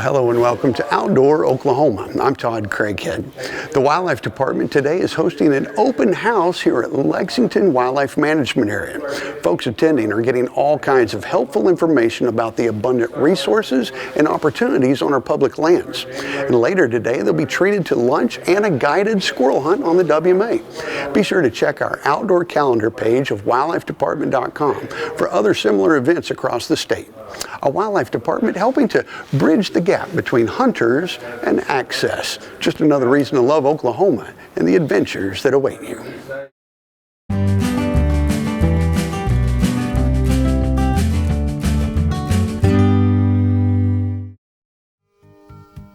Hello and welcome to Outdoor Oklahoma. I'm Todd Craighead. The Wildlife Department today is hosting an open house here at Lexington Wildlife Management Area. Folks attending are getting all kinds of helpful information about the abundant resources and opportunities on our public lands. And later today, they'll be treated to lunch and a guided squirrel hunt on the WMA. Be sure to check our outdoor calendar page of wildlifedepartment.com for other similar events across the state. A wildlife department helping to bridge the gap between hunters and access. Just another reason to love Oklahoma and the adventures that await you.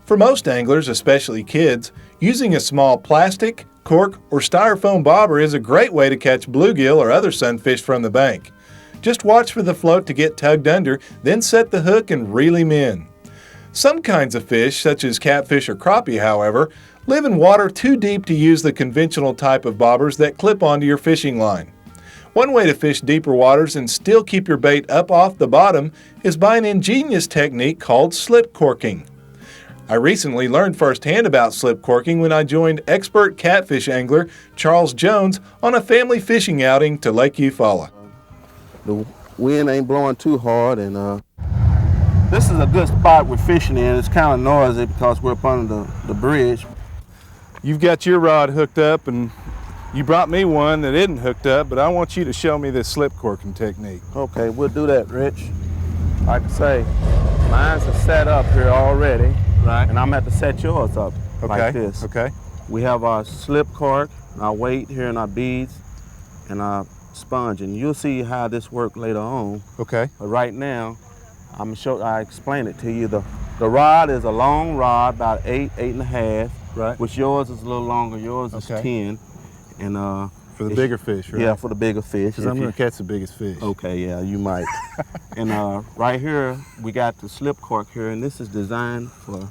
For most anglers, especially kids, using a small plastic, cork, or styrofoam bobber is a great way to catch bluegill or other sunfish from the bank. Just watch for the float to get tugged under, then set the hook and reel him in. Some kinds of fish, such as catfish or crappie, however, live in water too deep to use the conventional type of bobbers that clip onto your fishing line. One way to fish deeper waters and still keep your bait up off the bottom is by an ingenious technique called slip corking. I recently learned firsthand about slip corking when I joined expert catfish angler Charles Jones on a family fishing outing to Lake Eufula. The wind ain't blowing too hard, and this is a good spot we're fishing in. It's kind of noisy because we're up under the bridge. You've got your rod hooked up, and you brought me one that isn't hooked up, but I want you to show me this slip corking technique. Okay, we'll do that, Rich. Like I say, mine's are set up here already, right? And I'm gonna have to set yours up like this. Okay. We have our slip cork, our weight here, and our beads, and our sponge, and you'll see how this works later on. Okay. But right now, I explain it to you. The rod is a long rod, about 8.5. Right. Which yours is a little longer. Yours is 10. And for the bigger fish, right? Yeah, for the bigger fish. Because I'm going to catch the biggest fish. Okay, yeah, you might. And right here, we got the slip cork here, and this is designed for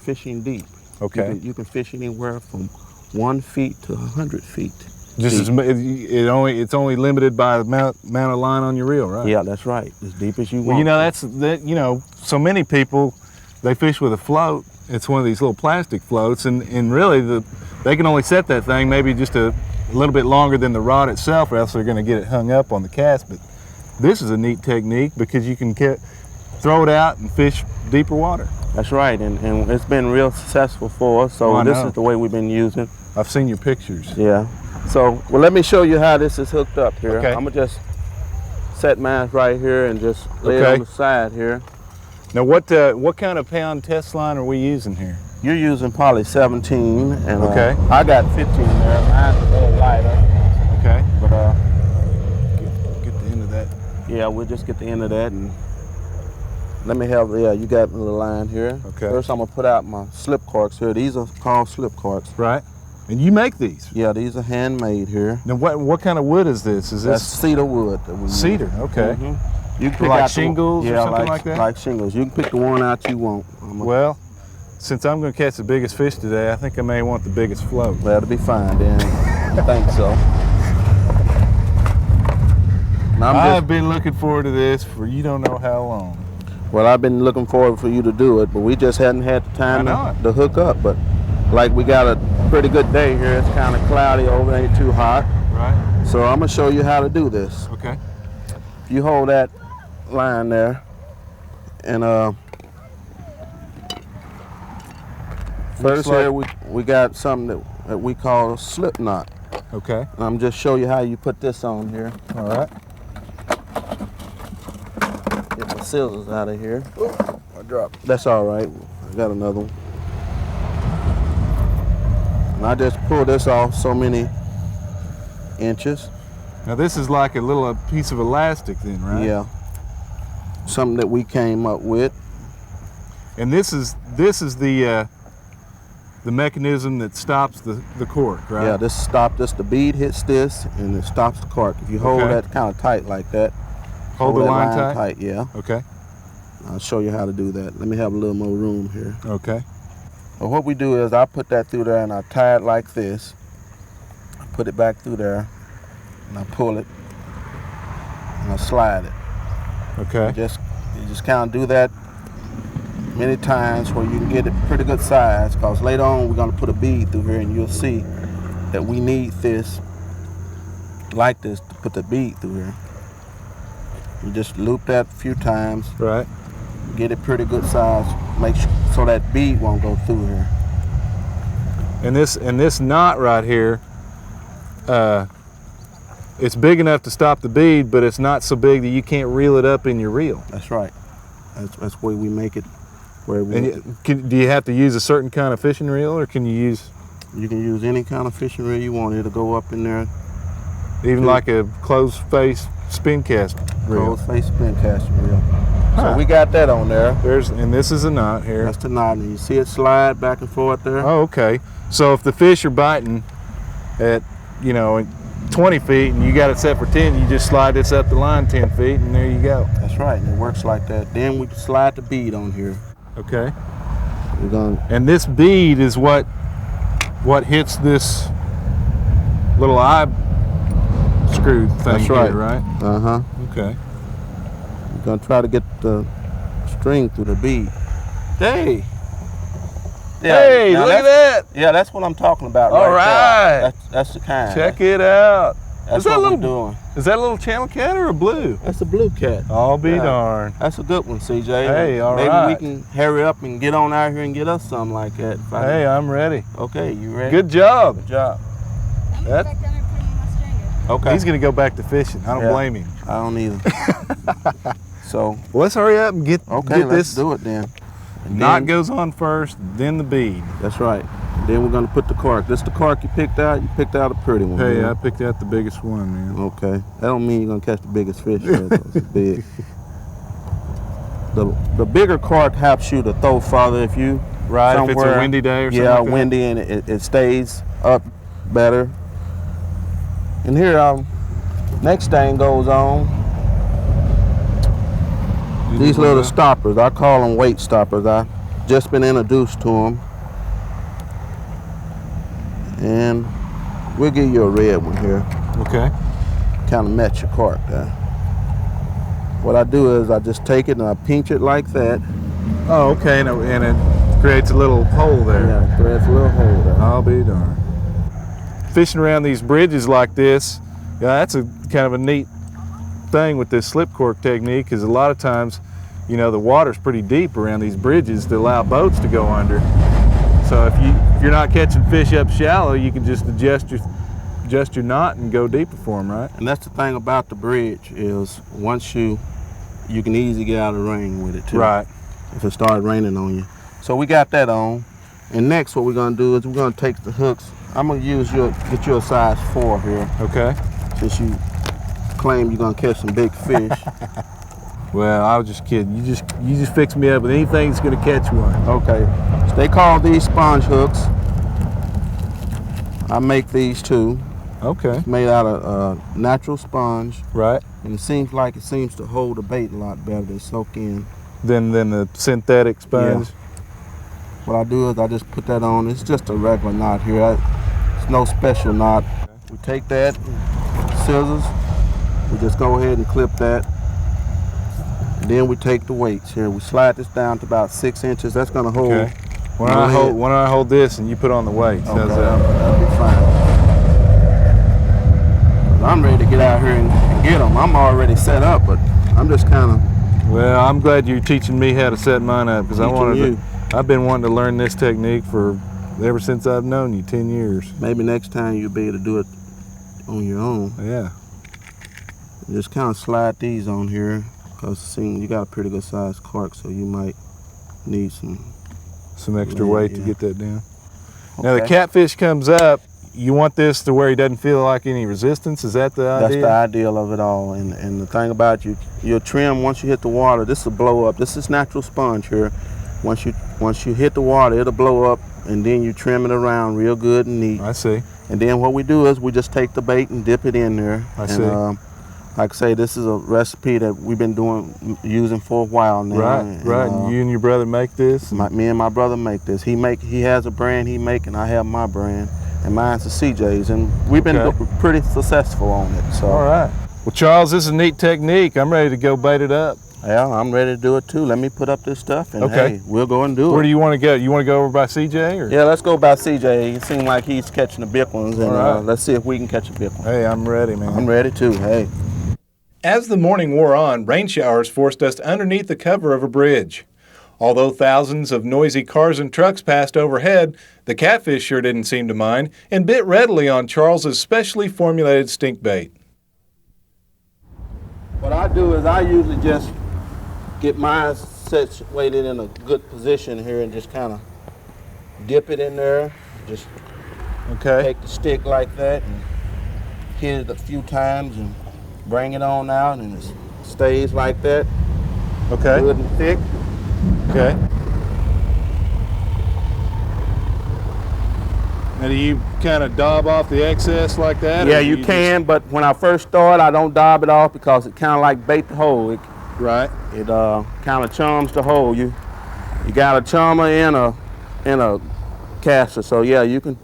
fishing deep. Okay. You can fish anywhere from 1 feet to 100 feet. Just it's only limited by the amount of line on your reel, right? Yeah, that's right. As deep as you want. Well, you know, so many people, they fish with a float. It's one of these little plastic floats, and really they can only set that thing maybe just a little bit longer than the rod itself, or else they're going to get it hung up on the cast. But this is a neat technique because you can throw it out and fish deeper water. That's right, and it's been real successful for us. So this is the way we've been using. I've seen your pictures. Yeah. So, well, let me show you how this is hooked up here. Okay. I'm gonna just set mine right here and just lay it on the side here. Now, what kind of pound test line are we using here? You're using probably 17, and I got 15 there. Mine's a little lighter. Okay. But get the end of that. Yeah, we'll just get the end of that, and let me have. Yeah, you got the little line here. Okay. First, I'm gonna put out my slip corks here. These are called slip corks. Right. And you make these? Yeah, these are handmade here. Now, what kind of wood is this? That's cedar wood that we use. Cedar, okay. Mm-hmm. You can pick like out shingles or something like that? Like shingles. You can pick the one out you want. Well, since I'm going to catch the biggest fish today, I think I may want the biggest float. That'll be fine then. I think so. I've been looking forward to this for you don't know how long. Well, I've been looking forward for you to do it, but we just hadn't had the time to hook up. But like we got a pretty good day here. It's kind of cloudy over, ain't too hot. Right. So I'm gonna show you how to do this. Okay. You hold that line there, and first here we got something that we call a slip knot. Okay. And I'm just show you how you put this on here. All right. Get my scissors out of here. I dropped. That's all right. I got another one. And I just pull this off so many inches. Now this is like a little piece of elastic then, right? Yeah. Something that we came up with. And this is the mechanism that stops the cork, right? Yeah, the bead hits this and it stops the cork. If you hold that kind of tight like that. Hold the line tight? Yeah. Okay. I'll show you how to do that. Let me have a little more room here. Okay. Well, what we do is I put that through there and I tie it like this. I put it back through there and I pull it and I slide it. Okay. You just kind of do that many times where you can get it pretty good size, because later on we're going to put a bead through here and you'll see that we need this, like this, to put the bead through here. You just loop that a few times. Right. Get it pretty good size, make sure so that bead won't go through here. And this knot right here, it's big enough to stop the bead, but it's not so big that you can't reel it up in your reel. That's right. That's where we make it. Where we And do you have to use a certain kind of fishing reel, or can you use? You can use any kind of fishing reel you want. It'll go up in there. Even like a closed face spin cast reel. Closed face spin cast reel. So we got that on there. And this is a knot here. That's the knot, and you see it slide back and forth there. Oh, okay. So if the fish are biting at, 20 feet and you got it set for 10, you just slide this up the line 10 feet and there you go. That's right, and it works like that. Then we slide the bead on here. Okay. We're gonna. And this bead is what hits this little eye screw thing. That's right. Here, right? Uh-huh. Okay. We're gonna try to get the string through the bead. Hey! Yeah, Hey, look at that! Yeah, that's what I'm talking about. All right. That's the kind. Check it out. That's what we're doing. Is that a little channel cat or a blue? That's a blue cat. I'll be darned. That's a good one, CJ. Hey, all Maybe right. we can hurry up and get on out here and get us something like that. Hey, I'm ready. Okay, you ready? Good job. Good job. I'm going back down there and put him on my stringer. Okay. He's gonna go back to fishing. I don't blame him. I don't either. So. Well, let's hurry up and get Okay, let's this. do it then. And Knot then- goes on first, then the bead. That's right. Then we're gonna put the cork. This the cork you picked out. You picked out a pretty one. Hey, man. I picked out the biggest one, man. Okay. That don't mean you're gonna catch the biggest fish. It's big. The bigger cork helps you to throw farther if you Right, if it's somewhere, a windy day or something. yeah, like that. windy, and it stays up better. And here next thing goes on. These little stoppers, I call them weight stoppers. I just been introduced to them. And we'll give you a red one here. Okay. Kind of match your cork there. What I do is I just take it and I pinch it like that. Oh, okay, and it creates a little hole there. Yeah, threads a little hole there. I'll be darned. Fishing around these bridges like this, yeah, that's a kind of a neat thing with this slip cork technique, because a lot of times, the water's pretty deep around these bridges to allow boats to go under. So if you're not catching fish up shallow, you can just adjust your knot and go deeper for them, right? And that's the thing about the bridge is once you can easily get out of the rain with it too. Right. If it started raining on you. So we got that on. And next what we're gonna do is we're gonna take the hooks. I'm gonna get you a size 4 here. Okay. Since you claim you're gonna catch some big fish. Well, I was just kidding. You just fix me up with anything that's gonna catch one. Okay. So they call these sponge hooks. I make these too. Okay. Made out of natural sponge. Right. And it seems to hold the bait a lot better to soak in. Then the synthetic sponge. Yeah. What I do is I just put that on. It's just a regular knot here. It's no special knot. We take that, scissors, we just go ahead and clip that. And then we take the weights here. We slide this down to about 6 inches. That's gonna hold. Okay. Why don't I hold this and you put on the weights? Okay, How's that? that'll be fine. 'Cause I'm ready to get out here and get them. I'm already set up, but I'm just kind of. Well, I'm glad you're teaching me how to set mine up, because I've been wanting to learn this technique ever since I've known you, 10 years. Maybe next time you'll be able to do it on your own. Yeah. Just kind of slide these on here, because you got a pretty good sized cork, so you might need some extra weight to yeah. get that down. Okay. Now the catfish comes up, you want this to where he doesn't feel like any resistance? Is that the idea? That's the ideal of it all. And the thing about you'll trim once you hit the water. This will blow up. This is natural sponge here. Once you hit the water, it'll blow up, and then you trim it around real good and neat. I see. And then what we do is we just take the bait and dip it in there. I see. Like I say, this is a recipe that we've been using for a while now. Right. And you and your brother make this? Me and my brother make this. He has a brand he make, and I have my brand, and mine's the CJ's, and we've been pretty successful on it. So. All right. Well, Charles, this is a neat technique. I'm ready to go bait it up. Yeah, I'm ready to do it too. Let me put up this stuff and Okay. hey, we'll go and do it. Where do you want to go? You want to go over by CJ? Or? Yeah, let's go by CJ. It seems like he's catching the big ones, and All right. let's see if we can catch a big one. Hey, I'm ready, man. I'm ready too, hey. As the morning wore on, rain showers forced us underneath the cover of a bridge. Although thousands of noisy cars and trucks passed overhead, the catfish sure didn't seem to mind and bit readily on Charles's specially formulated stink bait. What I do is I usually just get mine situated in a good position here and just kind of dip it in there. Just take the stick like that and hit it a few times and bring it on out, and it stays like that. Okay. Good and thick. Okay. Now do you kind of daub off the excess like that? Yeah, you can, but when I first start, I don't daub it off because it kind of like bait the hole. Right. It kind of chums the hole. You got a chummer in a caster, so yeah, you can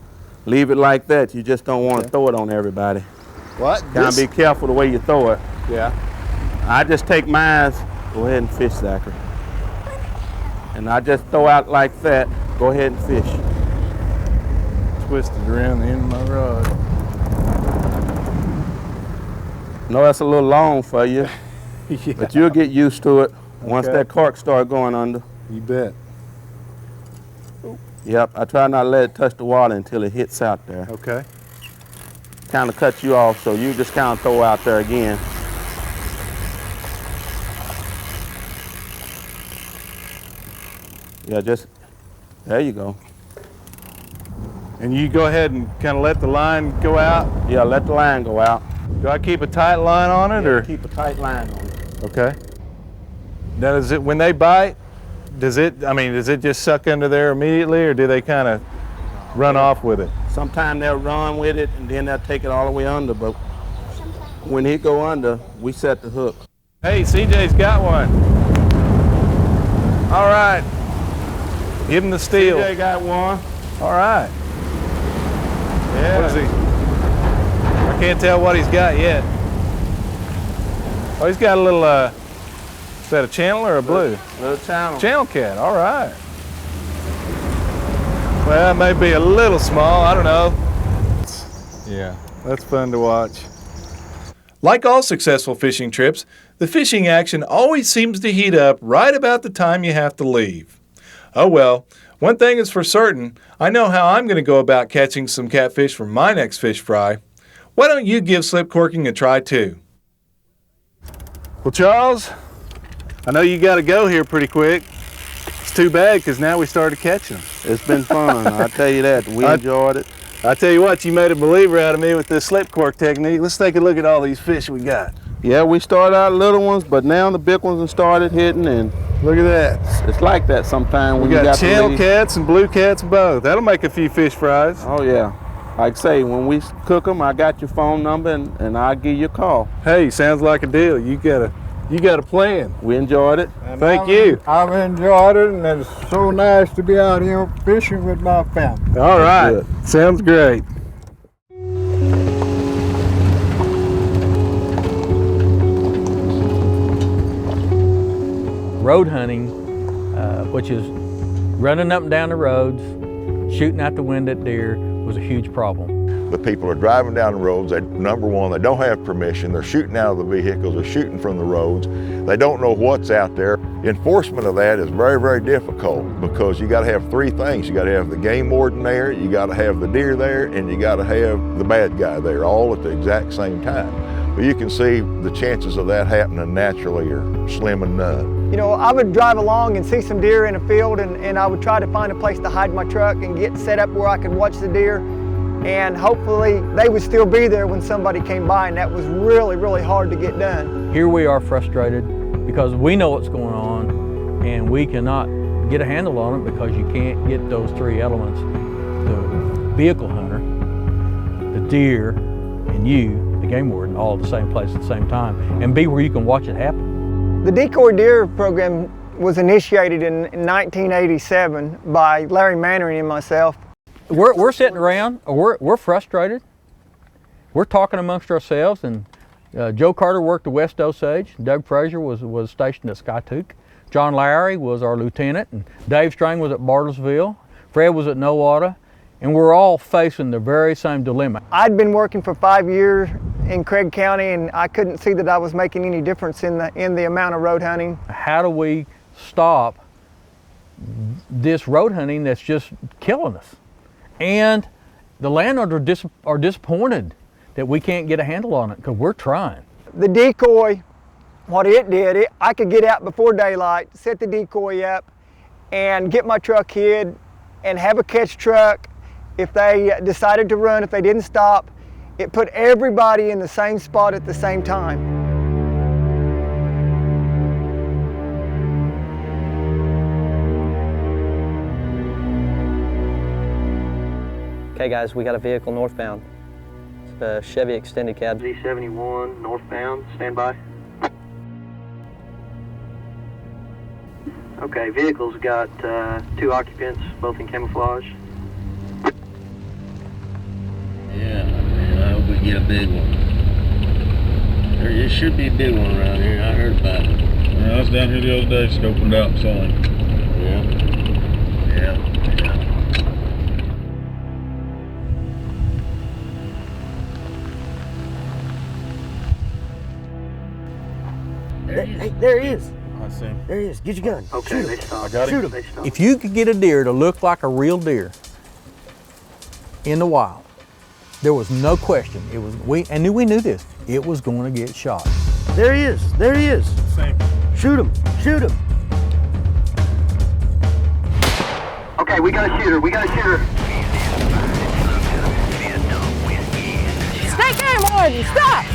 leave it like that. You just don't want to throw it on everybody. What? Gotta be careful the way you throw it. Yeah. I just take mine. Go ahead and fish, Zachary. And I just throw out like that. Go ahead and fish. Twisted around the end of my rod. No, that's a little long for you, Yeah. but you'll get used to it once that cork start going under. You bet. Yep, I try not to let it touch the water until it hits out there. Okay. Kind of cut you off, so you just kind of throw out there again. Yeah, just, there you go. And you go ahead and kind of let the line go out? Yeah, let the line go out. Do I keep a tight line on it, or? Keep a tight line on it. Okay. Now, does it, when they bite, does it just suck under there immediately, or do they kind of run off with it? Sometimes they'll run with it and then they'll take it all the way under, but when he go under, we set the hook. Hey, CJ's got one. All right. Give him the steel. CJ got one. All right. Yeah. What is he? I can't tell what he's got yet. Oh, he's got a little, is that a channel or a blue? Little channel. Channel cat, all right. Well, it may be a little small, I don't know. Yeah, that's fun to watch. Like all successful fishing trips, the fishing action always seems to heat up right about the time you have to leave. Oh well, one thing is for certain, I know how I'm going to go about catching some catfish for my next fish fry. Why don't you give slip corking a try too? Well, Charles, I know you got to go here pretty quick. It's too bad because now we started catching them. It's been fun, I tell you that. We enjoyed it. I tell you what, you made a believer out of me with this slip cork technique. Let's take a look at all these fish we got. Yeah, we started out little ones, but now the big ones have started hitting, and look at that. it's like that sometimes when We you got got channel to leave. cats and blue cats both. That'll make a few fish fries. Oh yeah. Like I say, when we cook them, I got your phone number and I'll give you a call. Hey, sounds like a deal. You got a plan. We enjoyed it. Thank you. I've enjoyed it, and it's so nice to be out here fishing with my family. All right. good. Sounds great. Road hunting, which is running up and down the roads, shooting out the wind at deer, was a huge problem. The people are driving down the roads. Number one, they don't have permission. They're shooting out of the vehicles. They're shooting from the roads. They don't know what's out there. Enforcement of that is very, very difficult because you got to have three things. You got to have the game warden there, you got to have the deer there, and you got to have the bad guy there, all at the exact same time. But you can see the chances of that happening naturally are slim and none. You know, I would drive along and see some deer in a field, and I would try to find a place to hide my truck and get set up where I could watch the deer. And hopefully they would still be there when somebody came by, and that was really, really hard to get done. Here we are frustrated because we know what's going on and we cannot get a handle on it because you can't get those three elements, the vehicle hunter, the deer, and you, the game warden, all at the same place at the same time, and be where you can watch it happen. The Decoy Deer program was initiated in 1987 by Larry Mannering and myself. We're sitting around, we're frustrated. We're talking amongst ourselves, and Joe Carter worked the West Osage. Doug Frazier was stationed at Skytook. John Lowry was our lieutenant, and Dave Strang was at Bartlesville. Fred was at Nowata, and we're all facing the very same dilemma. I'd been working for 5 years in Craig County, and I couldn't see that I was making any difference in the amount of road hunting. How do we stop this road hunting that's just killing us? And the landowners are disappointed that we can't get a handle on it because we're trying. The decoy, what it did, I could get out before daylight, set the decoy up, and get my truck hid, and have a catch truck. If they decided to run, if they didn't stop, it put everybody in the same spot at the same time. Okay guys, we got a vehicle northbound. It's a Chevy extended cab. Z71 northbound, stand by. Okay, vehicle's got 2 occupants, both in camouflage. Yeah, man, I hope we get a big one. There should be a big one around here, I heard about it. Yeah, I was down here the other day scoping it out and saw him. Yeah. Hey, there he is. I see him. There he is. Get your gun. Okay, they stopped. I got him. Shoot him. If you could get a deer to look like a real deer in the wild, there was no question. We knew this. It was going to get shot. There he is. There he is. Same. Shoot him. Shoot him. Okay, we got a shooter. We got a shooter. Stay game warden, stop!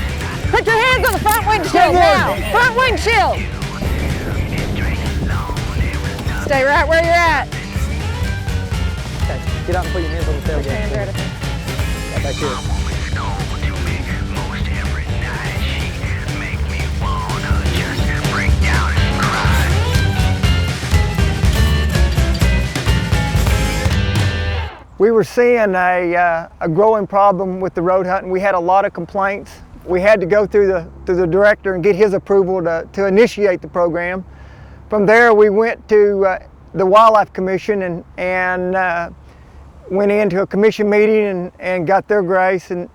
Put your hands on the front windshield now! Front windshield! Stay right where you're at. Okay, get out and put your hands on the tailgate. Hands right up. Right back here. We were seeing a growing problem with the road hunting. We had a lot of complaints. We had to go through the director and get his approval to initiate the program. From there, we went to the Wildlife Commission and went into a commission meeting and got their grace. And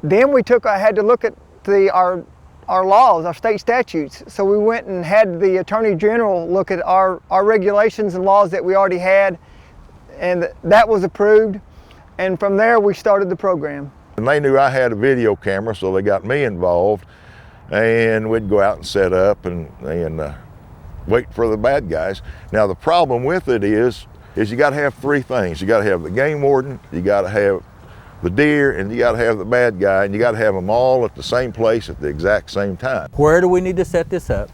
then I had to look at our laws, our state statutes. So we went and had the Attorney General look at our regulations and laws that we already had, and that was approved. And from there, we started the program. And they knew I had a video camera, so they got me involved, and we'd go out and set up and wait for the bad guys. Now the problem with it is you got to have 3 things. You got to have the game warden, you got to have the deer, and you got to have the bad guy, and you got to have them all at the same place at the exact same time. Where do we need to set this up?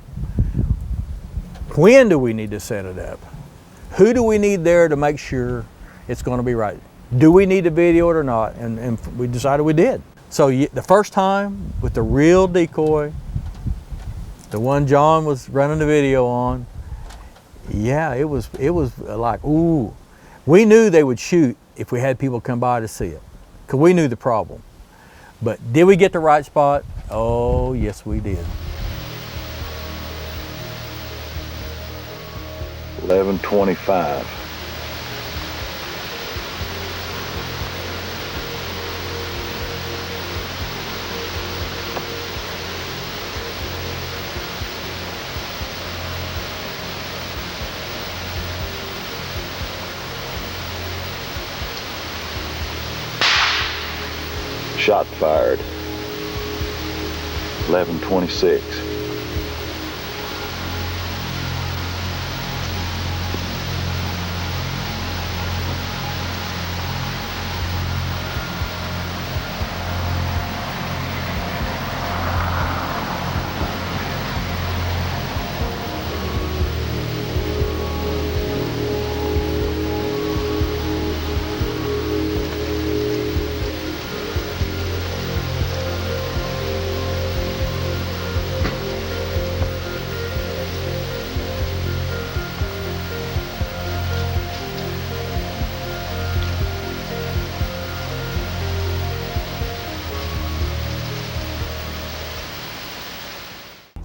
When do we need to set it up? Who do we need there to make sure it's going to be right? Do we need to video it or not? And we decided we did. So the first time with the real decoy, the one John was running the video on, yeah, it was like, ooh. We knew they would shoot if we had people come by to see it, because we knew the problem. But did we get the right spot? Oh, yes, we did. 11:25. Shot fired. 11:26.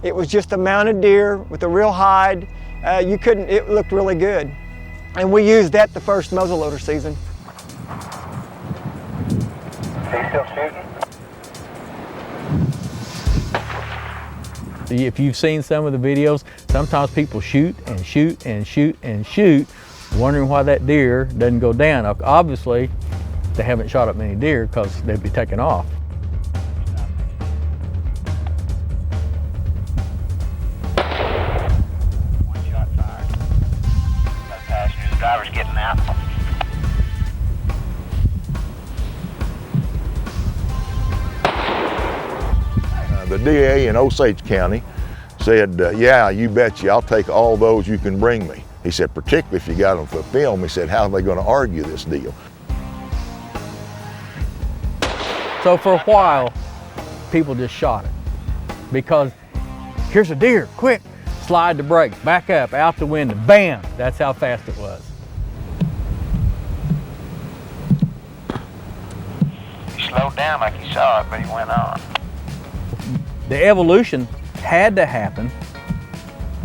It was just a mounted deer with a real hide. It looked really good. And we used that the first muzzleloader season. Are you still shooting? If you've seen some of the videos, sometimes people shoot and shoot and shoot and shoot, wondering why that deer doesn't go down. Now, obviously, they haven't shot up many deer because they'd be taken off. One shot fired. No passengers, the driver's getting out. The DA in Osage County said, yeah, you betcha, I'll take all those you can bring me. He said, particularly if you got them for film, he said, how are they going to argue this deal? So for a while, people just shot it because here's a deer, quick, slide the brakes, back up, out the window, bam, that's how fast it was. He slowed down like he saw it, but he went on. The evolution had to happen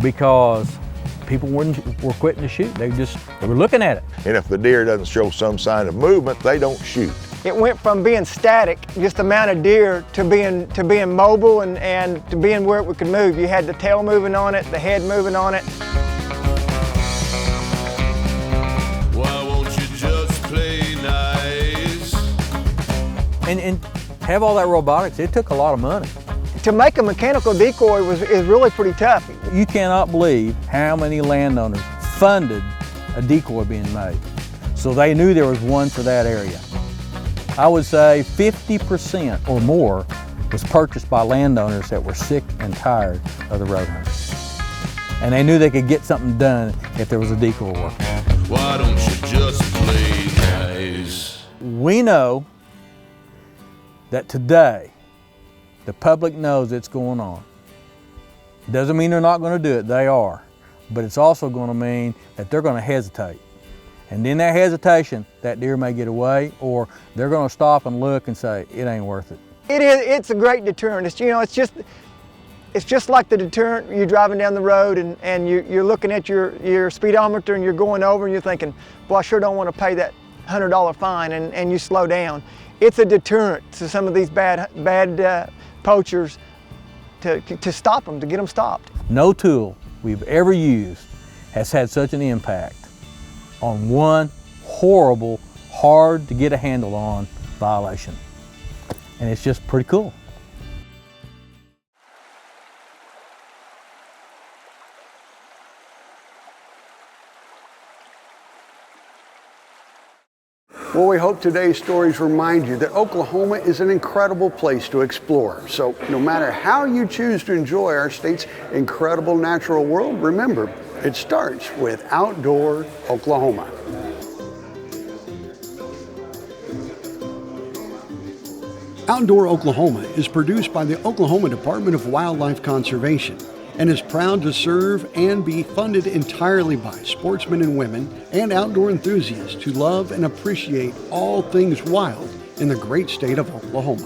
because people were quitting to shoot. They were looking at it. And if the deer doesn't show some sign of movement, they don't shoot. It went from being static, just a mounted deer, to being mobile and to being where it could move. You had the tail moving on it, the head moving on it. Why won't you just play nice? And have all that robotics, it took a lot of money. To make a mechanical decoy is really pretty tough. You cannot believe how many landowners funded a decoy being made. So they knew there was one for that area. I would say 50% or more was purchased by landowners that were sick and tired of the road hunters. And they knew they could get something done if there was a decoy work. Why don't you just play nice? We know that today, the public knows it's going on. Doesn't mean they're not going to do it, they are. But it's also going to mean that they're going to hesitate. And in that hesitation, that deer may get away, or they're going to stop and look and say, it ain't worth it. It's a great deterrent. It's just like the deterrent. You're driving down the road and you're looking at your speedometer and you're going over and you're thinking, well, I sure don't want to pay that $100 fine, and you slow down. It's a deterrent to some of these bad poachers to stop them, to get them stopped. No tool we've ever used has had such an impact on one horrible, hard to get a handle on violation. And it's just pretty cool. Well, we hope today's stories remind you that Oklahoma is an incredible place to explore. So no matter how you choose to enjoy our state's incredible natural world, remember, it starts with Outdoor Oklahoma. Outdoor Oklahoma is produced by the Oklahoma Department of Wildlife Conservation and is proud to serve and be funded entirely by sportsmen and women and outdoor enthusiasts who love and appreciate all things wild in the great state of Oklahoma.